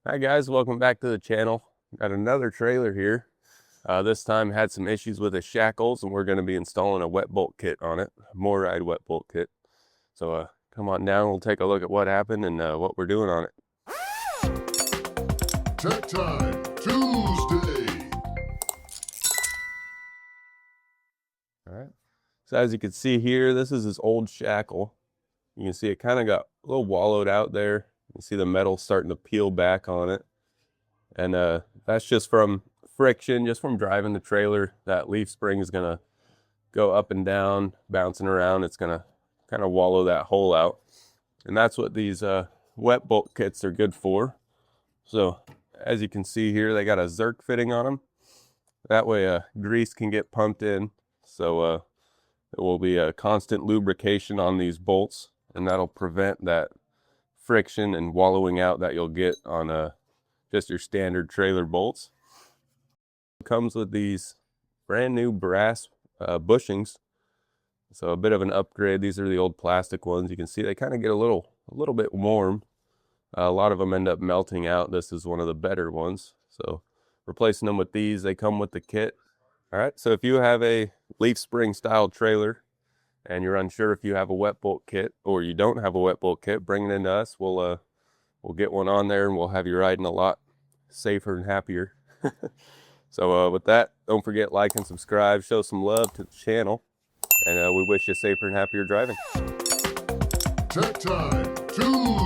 Hi guys, welcome back to the channel. Got another trailer here. This time had some issues with the shackles, and we're going to be installing a wet bolt kit on it, a MORryde wet bolt kit. So come on down, we'll take a look at what happened and what we're doing on it. Tech Time Tuesday. All right. So as you can see here, this is this old shackle. You can see it kind of got a little wallowed out there. You can see the metal starting to peel back on it. And that's just from friction, just from driving the trailer. That leaf spring is going to go up and down, bouncing around. It's going to kind of wallow that hole out. And that's what these wet bolt kits are good for. So as you can see here, they got a Zerk fitting on them. That way grease can get pumped in. So it will be a constant lubrication on these bolts, and that'll prevent that friction and wallowing out that you'll get on just your standard trailer bolts. It comes with these brand new brass bushings, so a bit of an upgrade. These are the old plastic ones. You can see they kind of get a little bit warm. A lot of them end up melting out. This is one of the better ones, so replacing them with these. They come with the kit. All right, so if you have a leaf spring style trailer and you're unsure if you have a wet bolt kit, or you don't have a wet bolt kit, bring it into us. We'll get one on there, and we'll have you riding a lot safer and happier. So with that, don't forget, like and subscribe, show some love to the channel, and we wish you safer and happier driving. Tech Time Tuesday.